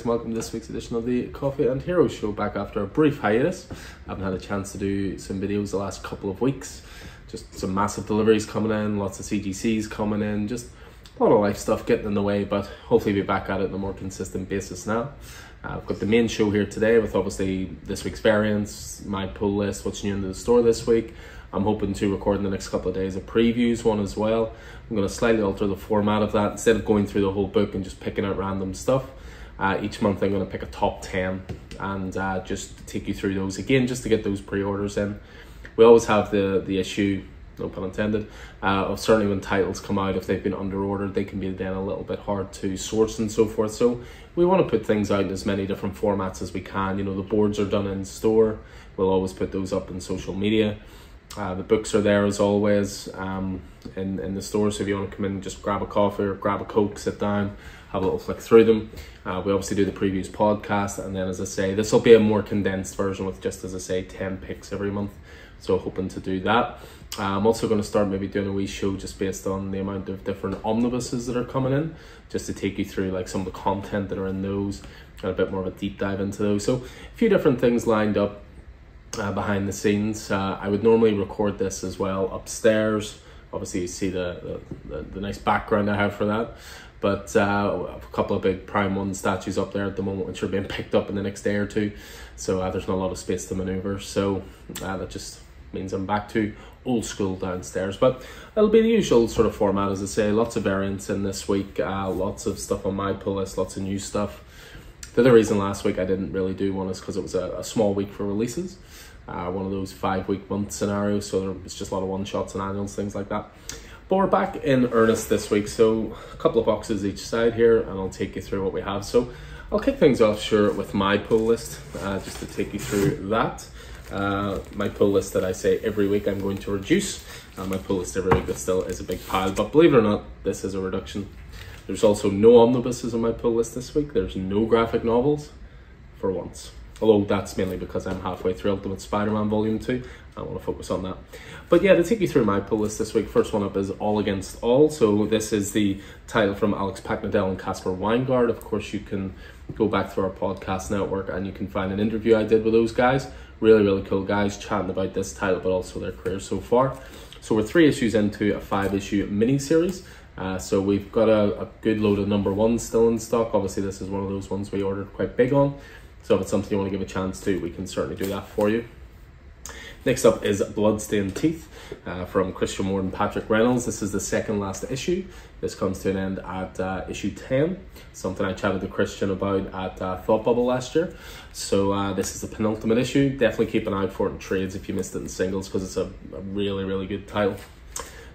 guys, and welcome to this week's edition of the Coffee and Hero Show, back after a brief hiatus. I haven't had a chance to do some videos the last couple of weeks. Just some massive deliveries coming in, lots of CGCs coming in, just a lot of life stuff getting in the way, but hopefully be back at it on a more consistent basis now. I've got the main show here today with obviously this week's variants, my pull list, what's new into the store this week. I'm hoping to record in the next couple of days a previews one as well. I'm going to slightly alter the format of that. Instead of going through the whole book and just picking out random stuff, each month I'm going to pick a top 10 and just take you through those again, just to get those pre-orders in. We always have the issue, no pun intended, of certainly when titles come out, if they've been under-ordered, they can be then a little bit hard to source and so forth. So we want to put things out in as many different formats as we can. You know, the boards are done in store. We'll always put those up in social media. The books are there as always in the store, so if you want to come in, just grab a coffee or grab a Coke, sit down, have a little flick through them. We obviously do the previews podcast, and then, as I say, this will be a more condensed version with just, as I say, 10 picks every month, so hoping to do that. I'm also going to start maybe doing a wee show just based on the amount of different omnibuses that are coming in, just to take you through like some of the content that are in those and a bit more of a deep dive into those. So a few different things lined up behind the scenes. I would normally record this as well upstairs. Obviously you see the nice background I have for that, but a couple of big Prime 1 statues up there at the moment, which are being picked up in the next day or two, so there's not a lot of space to maneuver, so that just means I'm back to old school downstairs. But it'll be the usual sort of format, as I say, lots of variants in this week, lots of stuff on my pull list, lots of new stuff. The other reason last week I didn't really do one is because it was a small week for releases, one of those 5-week month scenarios, so there was just a lot of one-shots and annuals, things like that. But we're back in earnest this week, so a couple of boxes each side here, and I'll take you through what we have. So I'll kick things off, sure, with my pull list, just to take you through that. My pull list that I say every week I'm going to reduce. My pull list every week that still is a big pile, but believe it or not, this is a reduction. There's also no omnibuses on my pull list this week. There's no graphic novels for once. Although that's mainly because I'm halfway through Ultimate Spider-Man Volume 2. I want to focus on that. But yeah, to take you through my pull list this week, first one up is All Against All. So this is the title from Alex Paknadel and Casper Weingard. Of course, you can go back through our podcast network and you can find an interview I did with those guys. Really, really cool guys chatting about this title, but also their career so far. So we're 3 issues into a 5-issue mini-series. So we've got a good load of #1s still in stock. Obviously, this is one of those ones we ordered quite big on. So if it's something you want to give a chance to, we can certainly do that for you. Next up is Bloodstained Teeth from Christian Ward and Patrick Reynolds. This is the second last issue. This comes to an end at issue 10, something I chatted to Christian about at Thought Bubble last year. So this is the penultimate issue. Definitely keep an eye out for it in trades if you missed it in singles, because it's a really, really good title.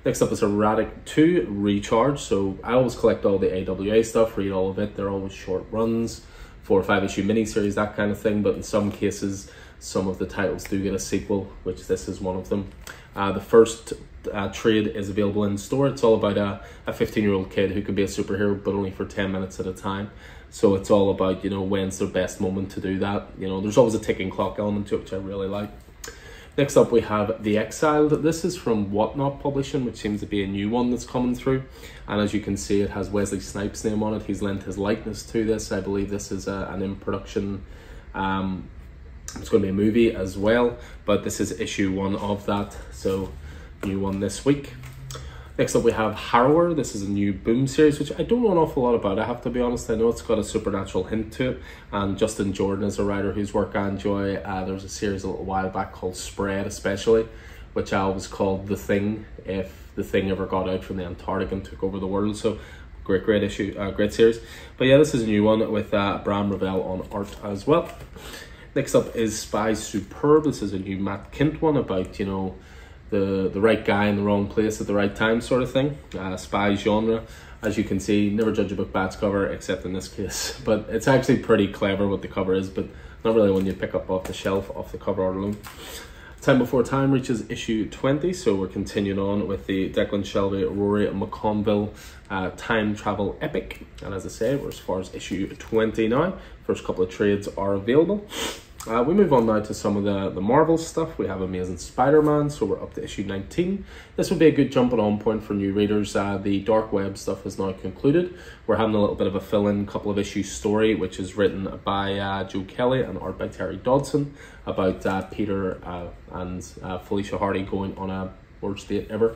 Next up is Erratic 2 Recharge. So I always collect all the AWA stuff, read all of it. They're always short runs, 4 or 5 issue miniseries, that kind of thing. But in some cases, some of the titles do get a sequel, which this is one of them. The first trade is available in store. It's all about a 15-year-old kid who can be a superhero, but only for 10 minutes at a time. So it's all about, you know, when's their best moment to do that. You know, there's always a ticking clock element to it, which I really like. Next up, we have The Exiled. This is from Whatnot Publishing, which seems to be a new one that's coming through. And as you can see, it has Wesley Snipes' name on it. He's lent his likeness to this. I believe this is an in-production, it's going to be a movie as well, but this is issue 1 of that, so new one this week. Next up, we have Harrower. This is a new Boom series, which I don't know an awful lot about, I have to be honest. I know it's got a supernatural hint to it, and Justin Jordan is a writer whose work I enjoy. There was a series a little while back called Spread, especially, which I always called The Thing, if the Thing ever got out from the Antarctic and took over the world. So great issue, great series. But yeah, this is a new one with Bram Ravel on art as well. Next up is Spies Superb. This is a new Matt Kindt one about, you know, the right guy in the wrong place at the right time sort of thing. Spy genre. As you can see, never judge a book by its cover, except in this case. But it's actually pretty clever what the cover is, but not really one you pick up off the shelf, off the cover art alone. Time Before Time reaches issue 20, so we're continuing on with the Declan Shelby, Rory McConville time travel epic. And as I say, we're as far as issue 20 now. First couple of trades are available. We move on now to some of the Marvel stuff. We have Amazing Spider-Man, so we're up to issue 19. This would be a good jumping on point for new readers. The Dark Web stuff is now concluded. We're having a little bit of a fill-in couple of issues story, which is written by Joe Kelly and art by Terry Dodson, about Peter and Felicia Hardy going on a worst date ever.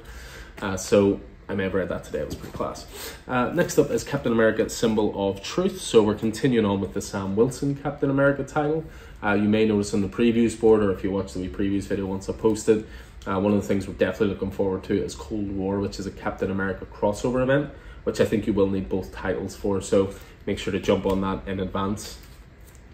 So I may have read that today, it was pretty class. Next up is Captain America, Symbol of Truth. So we're continuing on with the Sam Wilson Captain America title. You may notice on the previews board, or if you watch the previews video once I posted, one of the things we're definitely looking forward to is Cold War, which is a Captain America crossover event, which I think you will need both titles for, so make sure to jump on that in advance.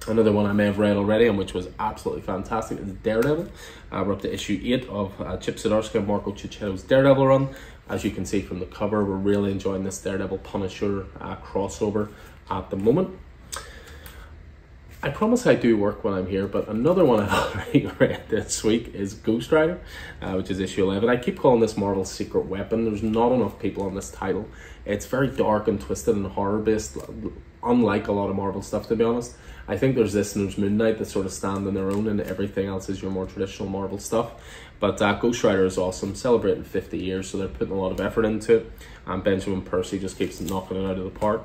Another one I may have read already, and which was absolutely fantastic, is Daredevil. We're up to issue 8 of Chip Zdarsky and Marco Cicchetto's Daredevil run. As you can see from the cover, we're really enjoying this Daredevil Punisher crossover at the moment. I promise I do work when I'm here, but another one I've already read this week is Ghost Rider, which is issue 11. I keep calling this Marvel's Secret Weapon. There's not enough people on this title. It's very dark and twisted and horror-based, unlike a lot of Marvel stuff, to be honest. I think there's this and there's Moon Knight that sort of stand on their own, and everything else is your more traditional Marvel stuff. But Ghost Rider is awesome, celebrating 50 years, so they're putting a lot of effort into it. And Benjamin Percy just keeps knocking it out of the park.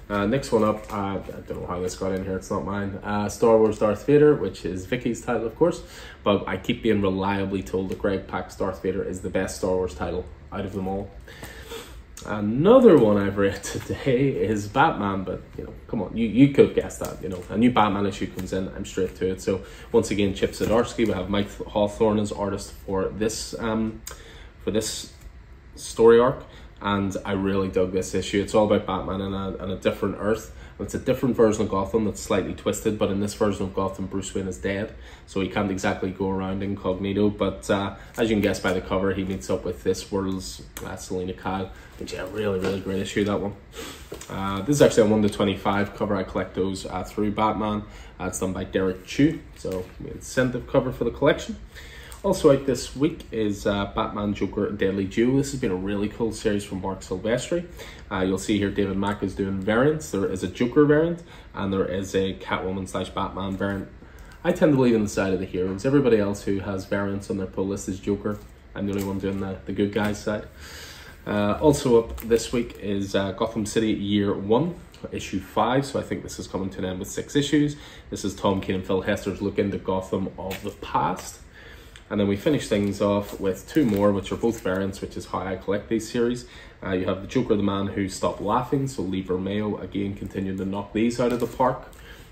Next one up, I don't know how this got in here, it's not mine. Star Wars Darth Vader, which is Vicky's title, of course. But I keep being reliably told that Greg Pak's Darth Vader is the best Star Wars title out of them all. Another one I've read today is Batman, but you know, come on, you could have guessed that. You know, a new Batman issue comes in, I'm straight to it. So once again, Chip Zdarsky, we have Mike Hawthorne as artist for this story arc, and I really dug this issue. It's all about Batman and a different Earth. It's a different version of Gotham that's slightly twisted, but in this version of Gotham, Bruce Wayne is dead, so he can't exactly go around incognito. But as you can guess by the cover, he meets up with this world's Selena Kyle, which is a really, really great issue, that one. This is actually a 1/25 cover. I collect those through Batman. It's done by Derek Chu, so incentive cover for the collection. Also out this week is Batman Joker Deadly Duo. This has been a really cool series from Mark Silvestri. You'll see here David Mack is doing variants. There is a Joker variant and there is a Catwoman / Batman variant. I tend to believe in the side of the heroes. Everybody else who has variants on their pull list is Joker. I'm the only one doing the good guys side. Also up this week is Gotham City Year 1. Issue 5, so I think this is coming to an end with 6 issues. This is Tom King and Phil Hester's look into Gotham of the past. And then we finish things off with 2 more, which are both variants, which is how I collect these series. You have the Joker, the Man Who Stopped Laughing, so Lee Vermeil again continuing to knock these out of the park,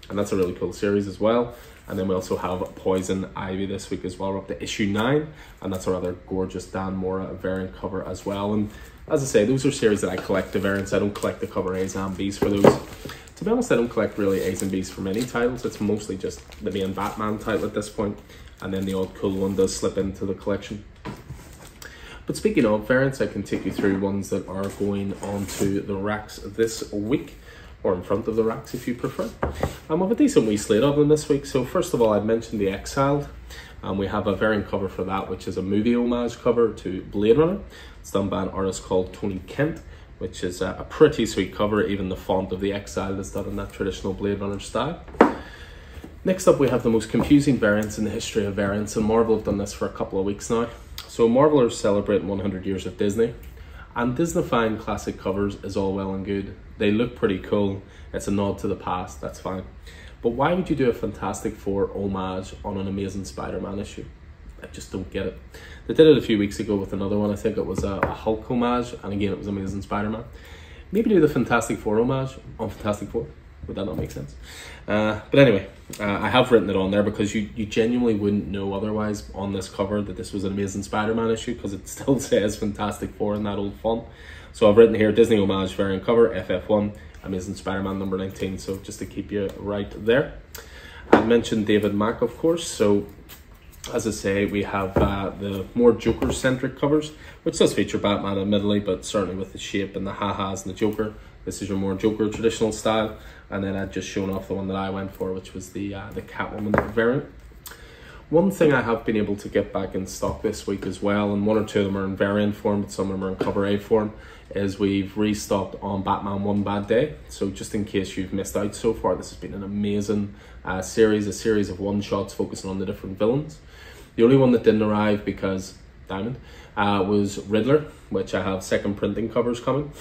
and that's a really cool series as well. And then we also have Poison Ivy this week as well. We're up to issue 9, and that's a rather gorgeous Dan Mora variant cover as well. And as I say, those are series that I collect the variants. I don't collect the cover A's and B's for those. To be honest, I don't collect really A's and B's for many titles. It's mostly just the main Batman title at this point, and then the odd cool one does slip into the collection. But speaking of variants, I can take you through ones that are going onto the racks this week, or in front of the racks if you prefer. We have a decent wee slate of them this week. So first of all, I mentioned The Exiled, and we have a variant cover for that, which is a movie homage cover to Blade Runner. It's done by an artist called Tony Kent, which is a pretty sweet cover. Even the font of The Exiled is done in that traditional Blade Runner style. Next up, we have the most confusing variants in the history of variants, and Marvel have done this for a couple of weeks now. So Marvel are celebrating 100 years of Disney, and Disneyfying classic covers is all well and good. They look pretty cool. It's a nod to the past, that's fine. But why would you do a Fantastic Four homage on an Amazing Spider-Man issue? I just don't get it. They did it a few weeks ago with another one. I think it was a Hulk homage, and again it was Amazing Spider-Man. Maybe do the Fantastic Four homage on Fantastic Four. Would that not make sense? But anyway, I have written it on there because you genuinely wouldn't know otherwise on this cover that this was an Amazing Spider-Man issue, because it still says Fantastic Four in that old font. So I've written here Disney homage variant cover, FF1, Amazing Spider-Man number 19, so just to keep you right there. I mentioned David Mack, of course, so as I say, we have the more Joker-centric covers, which does feature Batman admittedly, but certainly with the shape and the ha-has and the Joker. This is your more Joker traditional style. And then I'd just shown off the one that I went for, which was the Catwoman variant. One thing I have been able to get back in stock this week as well, and one or two of them are in variant form, but some of them are in cover A form, is we've restocked on Batman One Bad Day. So just in case you've missed out so far, this has been an amazing series, a series of one-shots focusing on the different villains. The only one that didn't arrive because Diamond was Riddler, which I have second printing covers coming.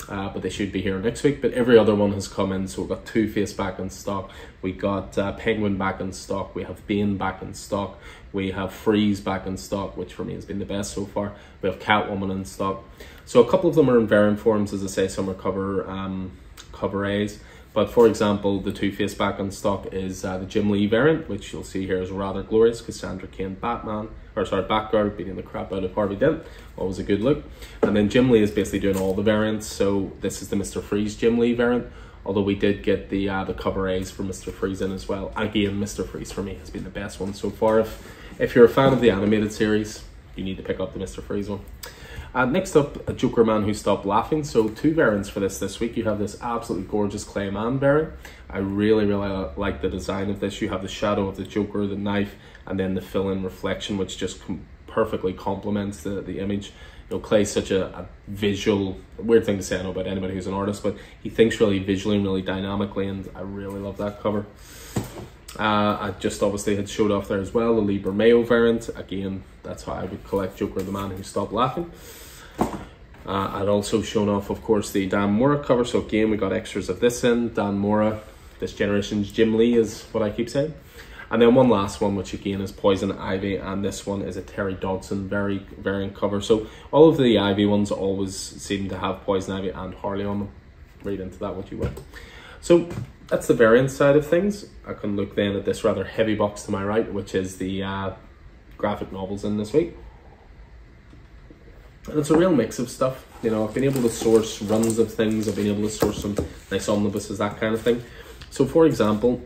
But they should be here next week. But every other one has come in. So we've got Two-Face back in stock. We got Penguin back in stock. We have Bane back in stock. We have Freeze back in stock, which for me has been the best so far. We have Catwoman in stock. So a couple of them are in variant forms, as I say. Some are cover A's. But for example, the Two-Face back in stock is the Jim Lee variant, which you'll see here is rather glorious. Cassandra Cain Batgirl beating the crap out of Harvey Dent. Always a good look. And then Jim Lee is basically doing all the variants. So this is the Mr. Freeze Jim Lee variant. Although we did get the cover A's for Mr. Freeze in as well. Again, Mr. Freeze for me has been the best one so far. If you're a fan of the animated series, you need to pick up the Mr. Freeze one. Next up, a Joker Man Who Stopped Laughing. So two variants for this week. You have this absolutely gorgeous Clayman variant. I really like the design of this. You have the shadow of the Joker, the knife, and then the fill-in reflection, which just perfectly complements the image. You know, Clay's such a visual, weird thing to say, I know about anybody who's an artist, but he thinks really visually and really dynamically, and I really love that cover. I just obviously had showed off there as well, the Lee Bermeo variant. Again, that's how I would collect Joker the Man Who Stopped Laughing. I'd also shown off, of course, the Dan Mora cover. So again, we got extras of this in. Dan Mora, this generation's Jim Lee is what I keep saying. And then one last one, which again is Poison Ivy, and this one is a Terry Dodson variant cover. So all of the Ivy ones always seem to have Poison Ivy and Harley on them. Read into that what you will. So that's the variant side of things. I can look then at this rather heavy box to my right, which is the graphic novels in this week. And it's a real mix of stuff. You know, I've been able to source runs of things. I've been able to source some nice omnibuses, that kind of thing. So for example,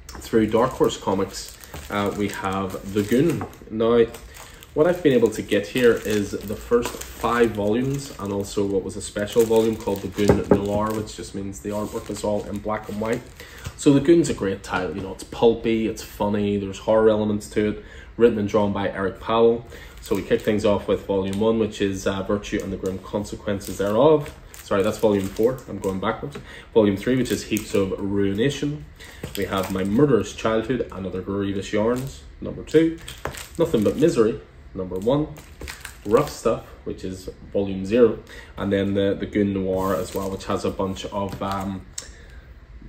through Dark Horse Comics, we have The Goon. Now, what I've been able to get here is the first 5 volumes, and also what was a special volume called The Goon Noir, which just means the artwork is all in black and white. So The Goon's a great title. You know, it's pulpy, it's funny, there's horror elements to it, written and drawn by Eric Powell. So we kick things off with volume 1, which is Virtue and the Grim Consequences Thereof. Sorry, that's volume 4. I'm going backwards. Volume 3, which is Heaps of Ruination. We have My Murderous Childhood and Other Grievous Yarns, number 2. Nothing But Misery, number 1. Rough Stuff, which is volume 0. And then the Goon Noir as well, which has a bunch of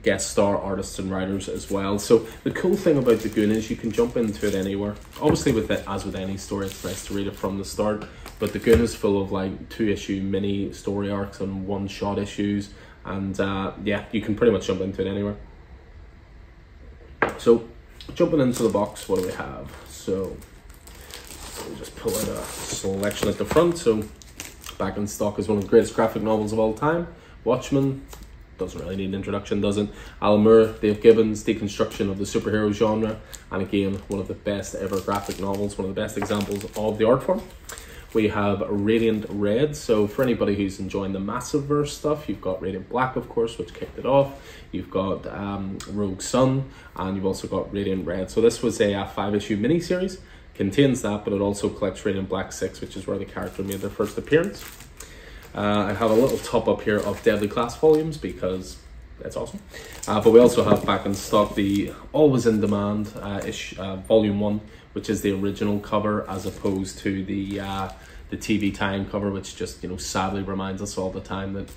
guest star artists and writers as well. So the cool thing about The Goon is you can jump into it anywhere. Obviously, as with any story, it's nice to read it from the start, but The Goon is full of like 2-issue mini story arcs and one-shot issues, and yeah, you can pretty much jump into it anywhere. So jumping into the box, what do we have? So we'll just pull out a selection at the front. So back in stock is one of the greatest graphic novels of all time, Watchmen. Doesn't really need an introduction, does it? Alan Moore, Dave Gibbons' deconstruction of the superhero genre, and again, one of the best ever graphic novels, one of the best examples of the art form. We have Radiant Red. So for anybody who's enjoying the Massive-verse stuff, you've got Radiant Black, of course, which kicked it off. You've got Rogue Sun, and you've also got Radiant Red. So this was a 5-issue miniseries, contains that, but it also collects Radiant Black 6, which is where the character made their first appearance. I have a little top up here of Deadly Class volumes because that's awesome. But we also have back in stock the always in demand volume 1, which is the original cover as opposed to the TV tie-in cover, which just, you know, sadly reminds us all the time that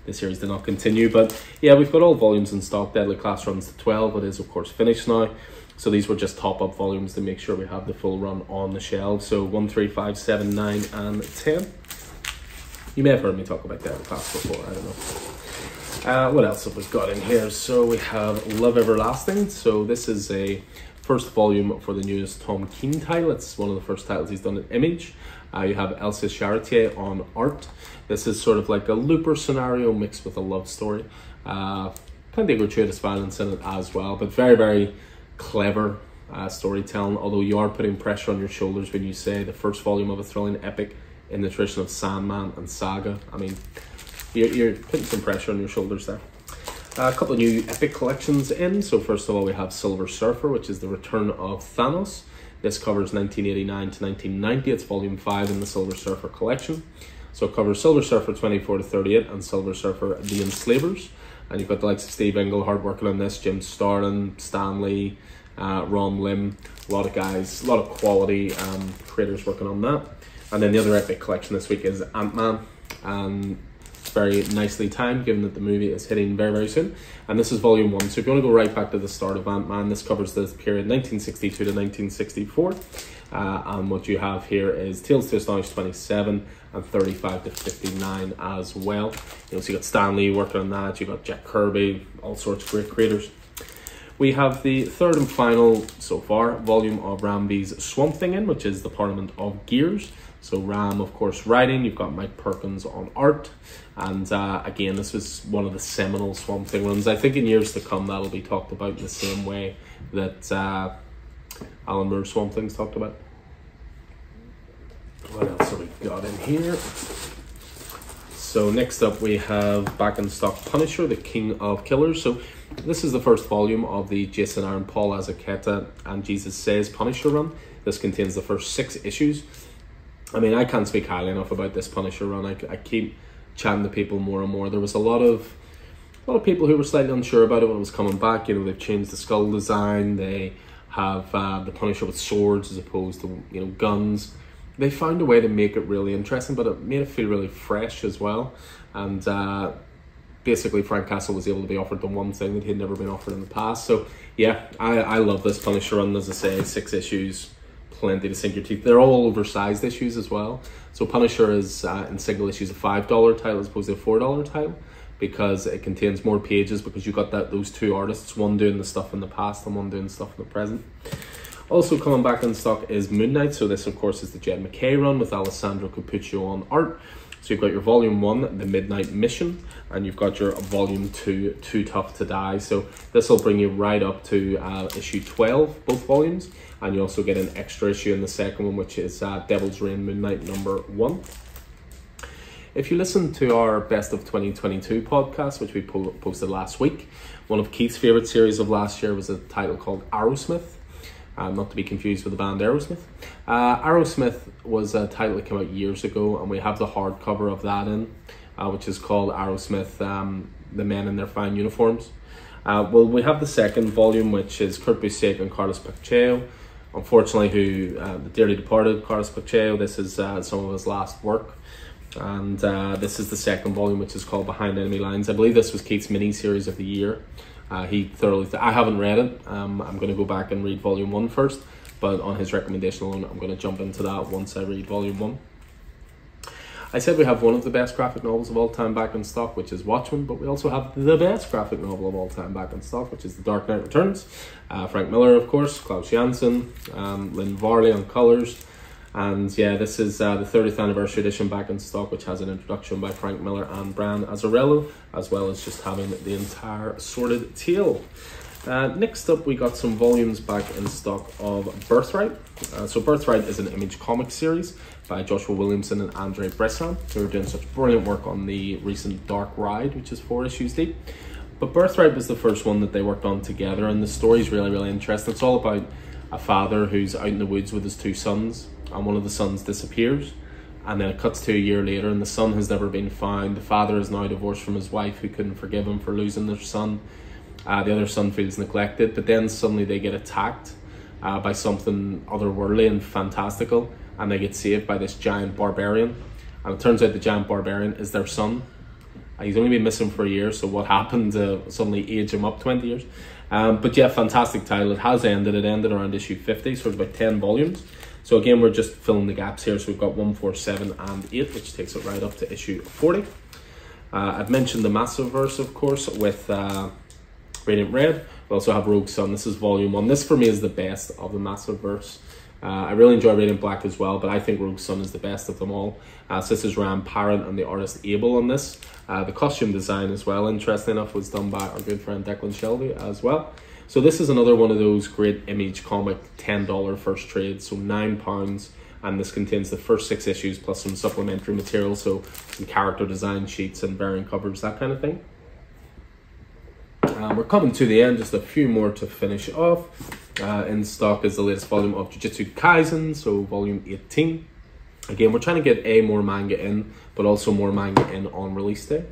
the series did not continue. But yeah, we've got all volumes in stock. Deadly Class runs to 12, but is of course finished now. So these were just top up volumes to make sure we have the full run on the shelves. So 1, 3, 5, 7, 9, and 10. You may have heard me talk about Deadly Class before, I don't know. What else have we got in here? So we have Love Everlasting. So this is a first volume for the newest Tom King title. It's one of the first titles he's done at Image. You have Elsa Charretier on art. This is sort of like a Looper scenario mixed with a love story. Plenty of gratuitous violence in it as well, but very, very clever storytelling, although you are putting pressure on your shoulders when you say the first volume of a thrilling epic in the tradition of Sandman and Saga. I mean, you're putting some pressure on your shoulders there. A couple of new epic collections in. So first of all, we have Silver Surfer, which is the return of Thanos. This covers 1989 to 1990. It's volume 5 in the Silver Surfer collection. So it covers Silver Surfer 24 to 38 and Silver Surfer The Enslavers. And you've got the likes of Steve Englehart working on this, Jim Starlin, Stan Lee, Ron Lim, a lot of guys, a lot of quality creators working on that. And then the other epic collection this week is Ant-Man, and it's very nicely timed given that the movie is hitting very, very soon. And this is volume 1, so if you want to go right back to the start of Ant-Man, this covers the period 1962 to 1964. And what you have here is Tales to Astonish 27 and 35 to 59 as well. You know, so you got Stan Lee working on that, you got Jack Kirby, all sorts of great creators. We have the third and final, so far, volume of Ramby's Swamp Thing in, which is the Parliament of Gears. So Ram, of course, writing, you've got Mike Perkins on art. And again, this was one of the seminal Swamp Thing runs. I think in years to come, that'll be talked about in the same way that Alan Moore's Swamp Thing's talked about. What else have we got in here? So next up we have back in stock Punisher, the King of Killers. So this is the first volume of the Jason Aaron, Paul Azaceta and Jesus Says Punisher run. This contains the first 6 issues. I mean, I can't speak highly enough about this Punisher run. I keep chatting to people more and more. There was a lot of people who were slightly unsure about it when it was coming back. You know, they've changed the skull design. They have the Punisher with swords as opposed to, you know, guns. They found a way to make it really interesting, but it made it feel really fresh as well. And basically Frank Castle was able to be offered the one thing that he'd never been offered in the past. So yeah, I love this Punisher run. As I say, 6 issues, plenty to sink your teeth. They're all oversized issues as well. So Punisher is in single issues a $5 title as opposed to a $4 title, because it contains more pages, because you've got those 2 artists, one doing the stuff in the past and one doing stuff in the present. Also coming back in stock is Moon Knight. So this, of course, is the Jed MacKay run with Alessandro Cappuccio on art. So you've got your volume 1, The Midnight Mission, and you've got your volume 2, Too Tough to Die. So this will bring you right up to issue 12, both volumes. And you also get an extra issue in the second one, which is Devil's Reign Moon Knight number 1. If you listen to our Best of 2022 podcast, which we posted last week, one of Keith's favourite series of last year was a title called Arrowsmith. Not to be confused with the band Aerosmith. Arrowsmith was a title that came out years ago, and we have the hardcover of that in, which is called Arrowsmith, The Men in Their Fine Uniforms. Well, we have the second volume, which is Kurt Busiek and Carlos Pacheco. Unfortunately, the dearly departed Carlos Pacheco. This is some of his last work. And this is the second volume, which is called Behind Enemy Lines. I believe this was Keith's mini-series of the year. I haven't read it. I'm going to go back and read volume 1 first, but on his recommendation alone, I'm going to jump into that once I read volume 1. I said we have one of the best graphic novels of all time back in stock, which is Watchmen, but we also have the best graphic novel of all time back in stock, which is The Dark Knight Returns. Frank Miller, of course, Klaus Janson, Lynn Varley on colours. And yeah, this is the 30th anniversary edition back in stock, which has an introduction by Frank Miller and Brian Azzarello, as well as just having the entire Sordid Tale. Next up, we got some volumes back in stock of Birthright. So Birthright is an Image Comics series by Joshua Williamson and Andre Bressan, who are doing such brilliant work on the recent Dark Ride, which is 4 issues deep. But Birthright was the first one that they worked on together, and the story's really, really interesting. It's all about a father who's out in the woods with his 2 sons, and one of the sons disappears, and then it cuts to a year later and the son has never been found. The father is now divorced from his wife, who couldn't forgive him for losing their son. The other son feels neglected, but then suddenly they get attacked by something otherworldly and fantastical, and they get saved by this giant barbarian, and it turns out the giant barbarian is their son. He's only been missing for a year, so what happened to suddenly age him up 20 years? But yeah, fantastic title. It has ended. It ended around issue 50, so it's about 10 volumes. So again, we're just filling the gaps here. So we've got 1, 4, 7, and 8, which takes it right up to issue 40. I've mentioned the Massiveverse, of course, with Radiant Red. We also have Rogue Sun. This is volume 1. This for me is the best of the Massiveverse. I really enjoy Radiant Black as well, but I think Rogue Sun is the best of them all. So this is Ram Parent and the artist Abel on this. The costume design as well, interesting enough, was done by our good friend Declan Shelby as well. So this is another one of those great Image comic $10 first trades, so £9, and this contains the first 6 issues plus some supplementary material, so some character design sheets and variant covers, that kind of thing. We're coming to the end, just a few more to finish off. In stock is the latest volume of Jujutsu Kaisen, so volume 18. Again, we're trying to get more manga in, but also more manga in on release day.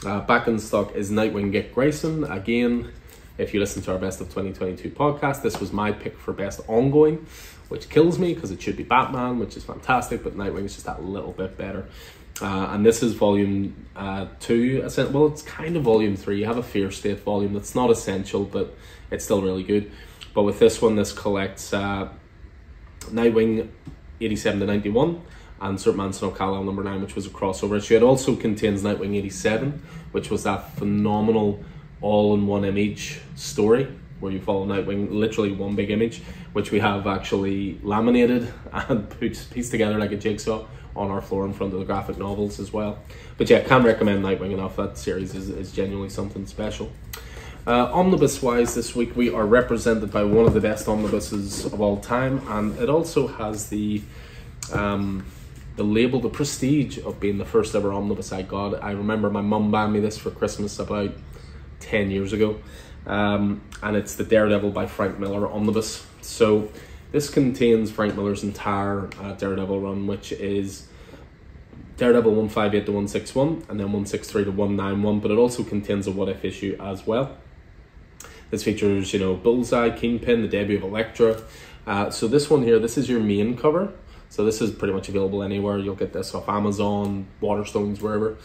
Back in stock is Nightwing Get Grayson. Again, if you listen to our Best of 2022 podcast, this was my pick for best ongoing, which kills me because it should be Batman, which is fantastic, but Nightwing is just that little bit better. And this is volume 2. Well, it's kind of volume 3. You have a Fear State volume that's not essential, but it's still really good. But with this one, this collects Nightwing 87 to 91 and Superman Son of Kal-El number 9, which was a crossover issue. It also contains Nightwing 87, which was that phenomenal all-in-one image story where you follow Nightwing, literally one big image, which we have actually laminated and pieced together like a jigsaw on our floor in front of the graphic novels as well. But yeah, can't recommend Nightwing enough. That series is genuinely something special. Omnibus wise, this week we are represented by one of the best omnibuses of all time, and it also has the label, the prestige of being the first ever omnibus I got. I remember my mum buying me this for Christmas about 10 years ago, and it's the Daredevil by Frank Miller omnibus. So this contains Frank Miller's entire Daredevil run, which is Daredevil 158 to 161 and then 163 to 191, but it also contains a What If issue as well. This features, you know, Bullseye, Kingpin, the debut of Elektra. So this one here, this is your main cover. So this is pretty much available anywhere. You'll get this off Amazon, Waterstones, wherever.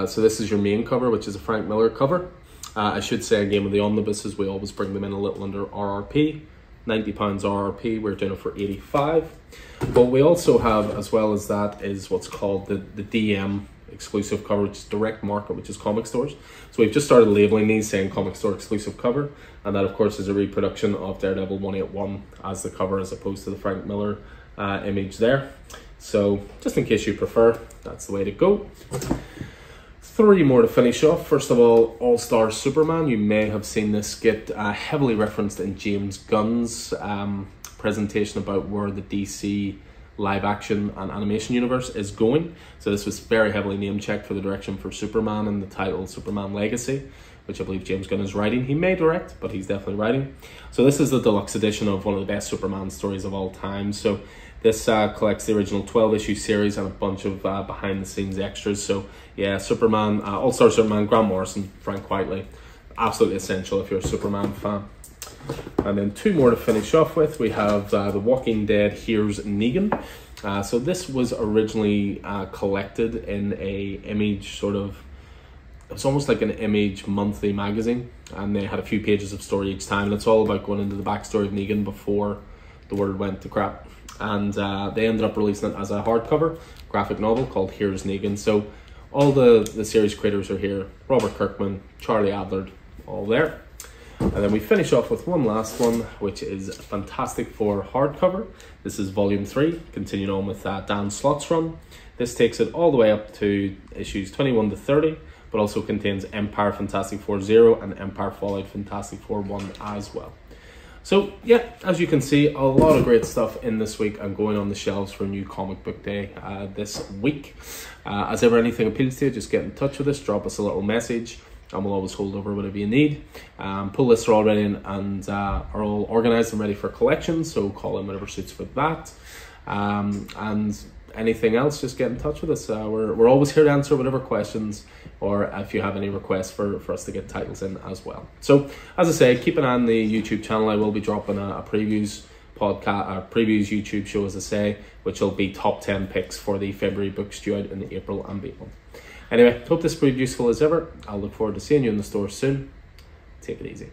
So this is your main cover, which is a Frank Miller cover. I should say again, with the omnibuses, we always bring them in a little under RRP. £90 RRP, we're doing it for 85. But we also have, as well as that, is what's called the DM exclusive cover, which is direct market, which is comic stores. So we've just started labeling these saying comic store exclusive cover, and that of course is a reproduction of Daredevil 181 as the cover, as opposed to the Frank Miller image there. So just in case you prefer, that's the way to go. 3 more to finish off. First of all Star Superman. You may have seen this get heavily referenced in James Gunn's presentation about where the DC live action and animation universe is going. So this was very heavily name checked for the direction for Superman and the title Superman Legacy, which I believe James Gunn is writing. He may direct, but he's definitely writing. So this is the deluxe edition of one of the best Superman stories of all time. So this collects the original 12-issue series and a bunch of behind-the-scenes extras. So yeah, Superman, All-Star Superman, Grant Morrison, Frank Whiteley, absolutely essential if you're a Superman fan. And then 2 more to finish off with. We have The Walking Dead Here's Negan. So this was originally collected in a Image sort of, it was almost like an Image monthly magazine, and they had a few pages of story each time, and it's all about going into the backstory of Negan before the world went to crap. And they ended up releasing it as a hardcover graphic novel called Here's Negan. So all the series creators are here: Robert Kirkman, Charlie Adlard, all there. And then we finish off with one last one, which is Fantastic Four hardcover. This is volume 3, continuing on with Dan Slott's run. This takes it all the way up to issues 21 to 30, but also contains Empire Fantastic Four 0 and Empire Fallout Fantastic Four 1 as well. So yeah, as you can see, a lot of great stuff in this week and going on the shelves for New Comic Book Day this week. As ever, anything appeals to you, just get in touch with us, drop us a little message, and we'll always hold over whatever you need. Pull lists are all ready and are all organised and ready for collection, so call in whatever suits for that. And anything else, just get in touch with us. We're always here to answer whatever questions, or if you have any requests for us to get titles in as well. So as I say, keep an eye on the YouTube channel. I will be dropping a previews podcast, previews YouTube show, as I say, which will be top 10 picks for the February books due out in April and beyond. Anyway, hope this proved useful as ever. I'll look forward to seeing you in the store soon. Take it easy.